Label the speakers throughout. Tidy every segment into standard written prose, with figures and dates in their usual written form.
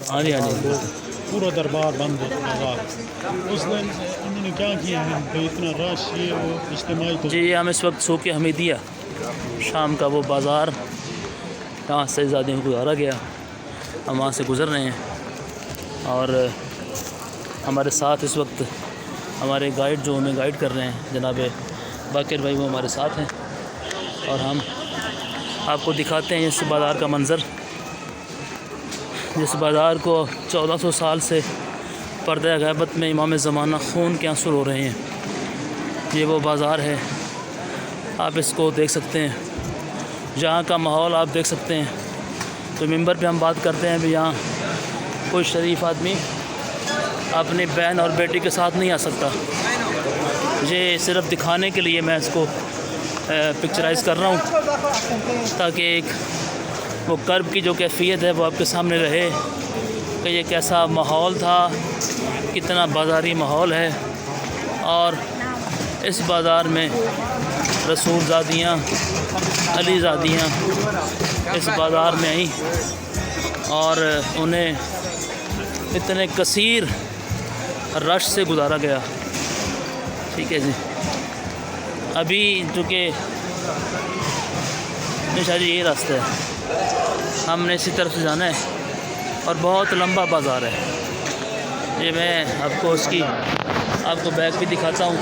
Speaker 1: ہاں جی ہاں جی.
Speaker 2: پورا دربار بند ہے بازار. اس دن انہوں نے کیا کیا ہے کہ اتنا رش یہ وہ اجتماعی تو
Speaker 1: جی ہم اس وقت سوق حمیدیہ شام کا وہ بازار جہاں سیدزادیوں کو گزارا گیا، ہم وہاں سے گزر رہے ہیں اور ہمارے ساتھ اس وقت ہمارے گائیڈ جو ہمیں گائیڈ کر رہے ہیں جناب باقر بھائی، وہ ہمارے ساتھ ہیں اور ہم آپ کو دکھاتے ہیں اس بازار کا منظر، جس بازار کو 1400 سال سے پردہ غیبت میں امام زمانہ خون کے آنسو رو رہے ہیں. یہ وہ بازار ہے، آپ اس کو دیکھ سکتے ہیں، یہاں کا ماحول آپ دیکھ سکتے ہیں. تو ممبر پہ ہم بات کرتے ہیں بھی یہاں کوئی شریف آدمی اپنی بہن اور بیٹی کے ساتھ نہیں آ سکتا. یہ صرف دکھانے کے لیے میں اس کو پکچرائز کر رہا ہوں تاکہ ایک وہ کرب کی جو کیفیت ہے وہ آپ کے سامنے رہے کہ یہ کیسا ماحول تھا، کتنا بازاری ماحول ہے. اور اس بازار میں رسول زادیاں، علی زادیاں اس بازار میں آئیں اور انہیں اتنے کثیر رش سے گزارا گیا. ٹھیک ہے جی. ابھی چونکہ شاید یہ راستہ ہے، ہم نے اسی طرف سے جانا ہے اور بہت لمبا بازار ہے. یہ میں آپ کو اس کی آپ کو بیگ بھی دکھاتا ہوں،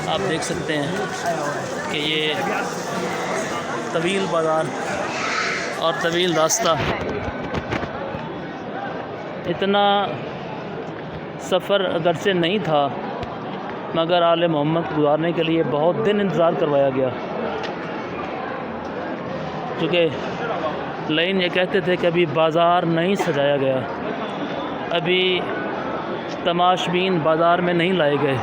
Speaker 1: آپ دیکھ سکتے ہیں کہ یہ طویل بازار اور طویل راستہ. اتنا سفر اگرچہ نہیں تھا مگر آل محمد گزارنے کے لیے بہت دن انتظار کروایا گیا، کیونکہ لائن یہ کہتے تھے کہ ابھی بازار نہیں سجایا گیا، ابھی تماشبین بازار میں نہیں لائے گئے.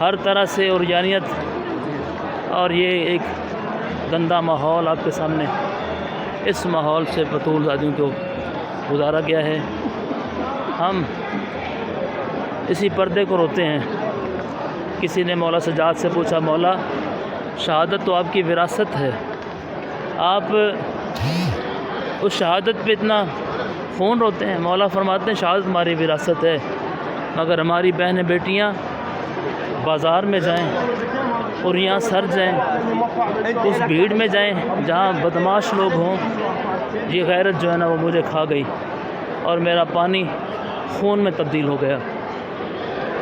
Speaker 1: ہر طرح سے عریانیت اور یہ ایک گندا ماحول آپ کے سامنے، اس ماحول سے بطول زادیوں کو گزارا گیا ہے. ہم اسی پردے کو روتے ہیں. کسی نے مولا سجاد سے پوچھا، مولا شہادت تو آپ کی وراثت ہے، آپ اس شہادت پہ اتنا خون روتے ہیں؟ مولا فرماتے ہیں شہادت ہماری وراثت ہے مگر ہماری بہنیں بیٹیاں بازار میں جائیں اور یہاں سر جائیں، اس بھیڑ میں جائیں جہاں بدماش لوگ ہوں. یہ غیرت جو ہے نا وہ مجھے کھا گئی اور میرا پانی خون میں تبدیل ہو گیا.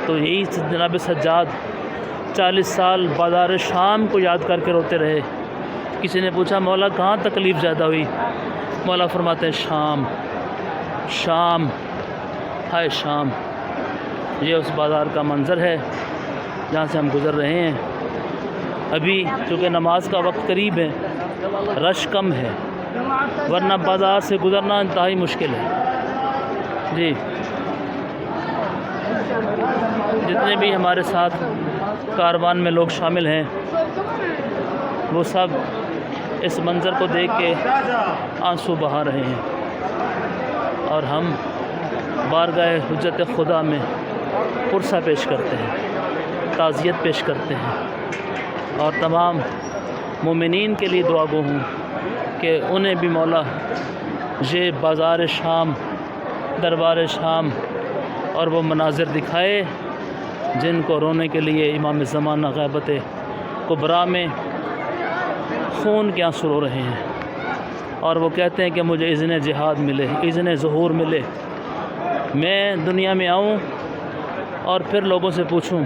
Speaker 1: تو یہی جناب سجاد 40 سال بازار شام کو یاد کر کے روتے رہے. کسی نے پوچھا مولا کہاں تکلیف زیادہ ہوئی؟ مولا فرماتے ہیں شام، شام، ہائے شام. یہ اس بازار کا منظر ہے جہاں سے ہم گزر رہے ہیں. ابھی چونکہ نماز کا وقت قریب ہے، رش کم ہے، ورنہ بازار سے گزرنا انتہائی مشکل ہے. جی جتنے بھی ہمارے ساتھ کاروان میں لوگ شامل ہیں وہ سب اس منظر کو دیکھ کے آنسو بہا رہے ہیں اور ہم بارگاہ حجت خدا میں پرسہ پیش کرتے ہیں، تعزیت پیش کرتے ہیں اور تمام مومنین کے لیے دعا گو ہوں کہ انہیں بھی مولا یہ بازار شام، دربار شام اور وہ مناظر دکھائے جن کو رونے کے لیے امام زمانہ غیبت کبریٰ میں خون کے آنسو رو رہے ہیں اور وہ کہتے ہیں کہ مجھے اذن جہاد ملے، اذن ظہور ملے، میں دنیا میں آؤں اور پھر لوگوں سے پوچھوں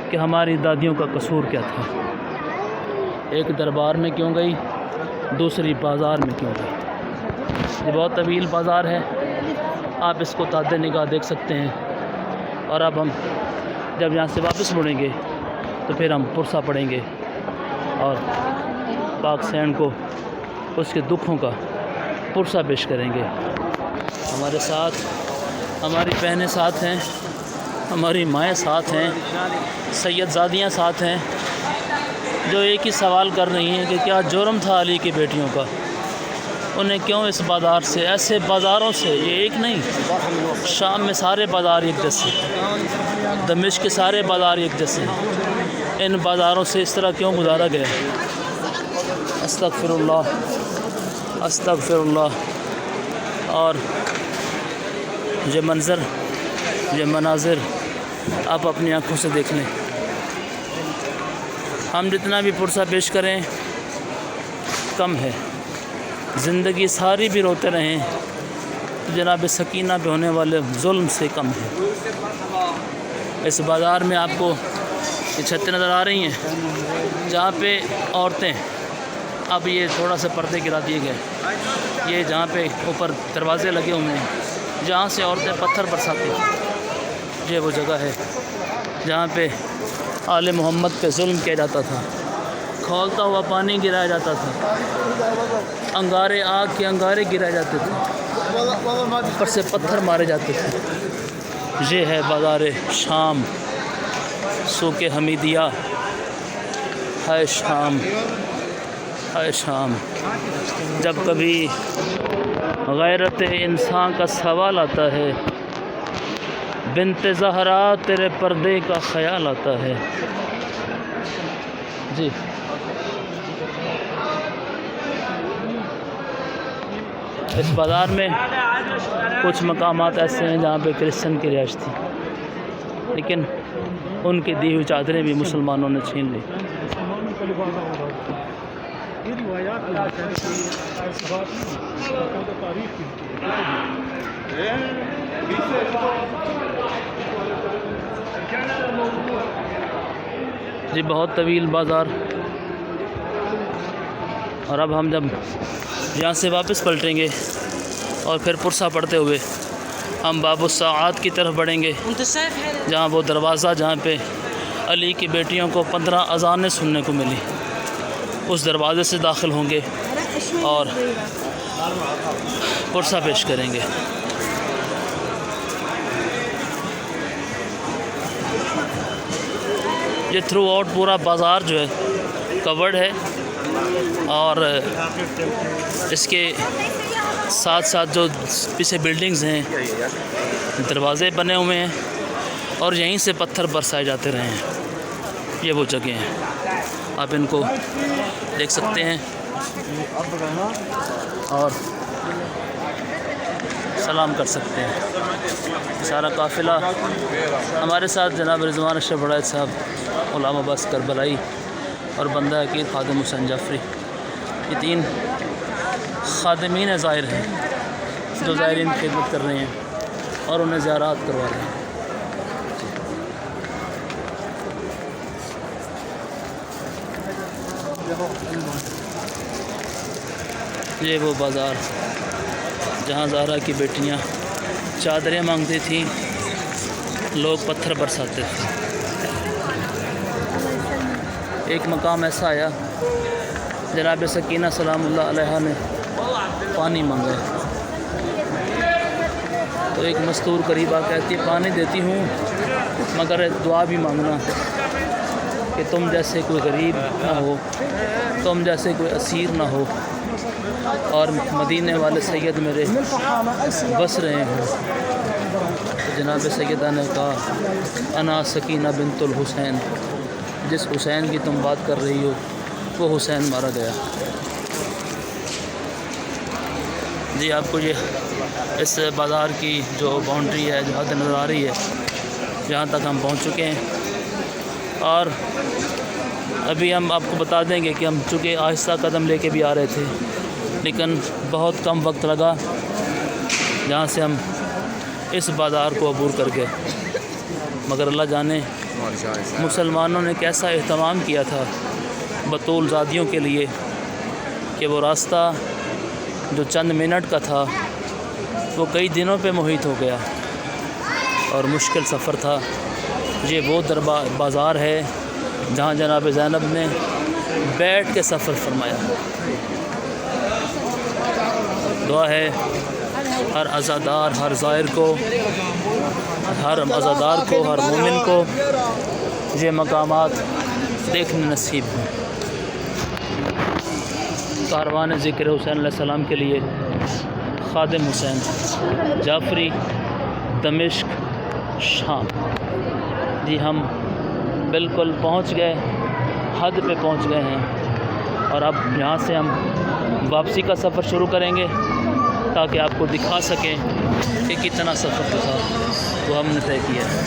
Speaker 1: کہ ہماری دادیوں کا قصور کیا تھا، ایک دربار میں کیوں گئی، دوسری بازار میں کیوں گئی. یہ بہت طویل بازار ہے، آپ اس کو تحت نگاہ دیکھ سکتے ہیں. اور اب ہم جب یہاں سے واپس مڑیں گے تو پھر ہم پرسہ پڑھیں گے اور پاک سینڈ کو اس کے دکھوں کا پرسہ پیش کریں گے. ہمارے ساتھ ہماری بہنیں ساتھ ہیں، ہماری مائیں ساتھ ہیں، سید زادیاں ساتھ ہیں جو ایک ہی سوال کر رہی ہیں کہ کیا جرم تھا علی کی بیٹیوں کا، انہیں کیوں اس بازار سے، ایسے بازاروں سے، یہ ایک نہیں، شام میں سارے بازار ایک جیسے، دمشق کے سارے بازار ایک جیسے، ان بازاروں سے اس طرح کیوں گزارا گیا؟ استغفر اللہ، استغفر اللہ. اور یہ منظر، یہ مناظر آپ اپنی آنکھوں سے دیکھ لیں۔ ہم جتنا بھی پرسہ پیش کریں کم ہے، زندگی ساری بھی روتے رہیں جناب سکینہ پہ ہونے والے ظلم سے کم ہے۔ اس بازار میں آپ کو یہ چھتیں نظر آ رہی ہیں جہاں پہ عورتیں، اب یہ تھوڑا سا پردے گرا دیے گئے، یہ جہاں پہ اوپر دروازے لگے ہوئے ہیں جہاں سے عورتیں پتھر برساتی ہیں، یہ وہ جگہ ہے جہاں پہ آل محمد پہ ظلم کیا جاتا تھا، کھولتا ہوا پانی گرایا جاتا تھا، انگارے، آگ کے انگارے گرائے جاتے تھے، اوپر سے پتھر مارے جاتے تھے۔ یہ ہے بازار شام، سوق حمیدیہ۔ ہے شام، ہے شام، جب کبھی غیرت انسان کا سوال آتا ہے، بنت زہرا تیرے پردے کا خیال آتا ہے۔ جی اس بازار میں کچھ مقامات ایسے ہیں جہاں پہ کرسچن کی رہائش تھی، لیکن ان کی دی ہوئی چادریں بھی مسلمانوں نے چھین لی۔ جی بہت طویل بازار، اور اب ہم جب یہاں سے واپس پلٹیں گے اور پھر پرسہ پڑھتے ہوئے ہم باب الساعات کی طرف بڑھیں گے، جہاں وہ دروازہ جہاں پہ علی کی بیٹیوں کو 15 اذانیں سننے کو ملی، اس دروازے سے داخل ہوں گے اور پرسہ پیش کریں گے۔ یہ تھرو آؤٹ پورا بازار جو ہے کورڈ ہے، اور اس کے ساتھ ساتھ جو پیچھے بلڈنگز ہیں، دروازے بنے ہوئے ہیں، اور یہیں سے پتھر برسائے جاتے رہے ہیں۔ یہ وہ جگہ ہیں، آپ ان کو دیکھ سکتے ہیں اور سلام کر سکتے ہیں۔ سارا قافلہ ہمارے ساتھ جناب رضوان اشرف وڑائچ صاحب، غلام عباس کربلائی اور بندہ عقید خادم حسین جعفری، یہ 3 خادمین زائر ہیں جو زائرین کی خدمت کر رہے ہیں اور انہیں زیارات کروا رہے ہیں۔ یہ وہ بازار جہاں زہرا کی بیٹیاں چادریں مانگتی تھیں، لوگ پتھر برساتے تھے۔ ایک مقام ایسا آیا جناب سکینہ سلام اللہ علیہ نے پانی مانگا، تو ایک مستور قریبہ کہتی ہے پانی دیتی ہوں مگر دعا بھی مانگنا کہ تم جیسے کوئی غریب نہ ہو، تم جیسے کوئی اسیر نہ ہو، اور مدینے والے سید میرے بس رہے ہوں۔ جناب سیدہ نے کہا انا سکینہ بنت الحسین، جس حسین کی تم بات کر رہی ہو وہ حسین مارا گیا۔ جی آپ کو یہ اس بازار کی جو باؤنڈری ہے، جو حد نظر آ رہی ہے، جہاں تک ہم پہنچ چکے ہیں، اور ابھی ہم آپ کو بتا دیں گے کہ ہم چونکہ آہستہ قدم لے کے بھی آ رہے تھے، لیکن بہت کم وقت لگا جہاں سے ہم اس بازار کو عبور کر گئے، مگر اللہ جانے مسلمانوں نے کیسا اہتمام کیا تھا بطول زادیوں کے لیے کہ وہ راستہ جو چند منٹ کا تھا وہ کئی دنوں پہ محیط ہو گیا، اور مشکل سفر تھا۔ یہ وہ بازار ہے جہاں جناب زینب نے بیٹھ کے سفر فرمایا۔ دعا ہے ہر عزادار، ہر زائر کو، ہر عزادار کو، ہر مومن کو یہ مقامات دیکھنے نصیب ہوں۔ کاروان ذکر حسین علیہ السلام کے لیے خادم حسین جعفری، دمشق، شام۔ جی ہم بالکل پہنچ گئے، حد پہ پہنچ گئے ہیں، اور اب یہاں سے ہم واپسی کا سفر شروع کریں گے، تاکہ آپ کو دکھا سکیں کہ کتنا سفر جو تھا وہ ہم نے طے کیا ہے.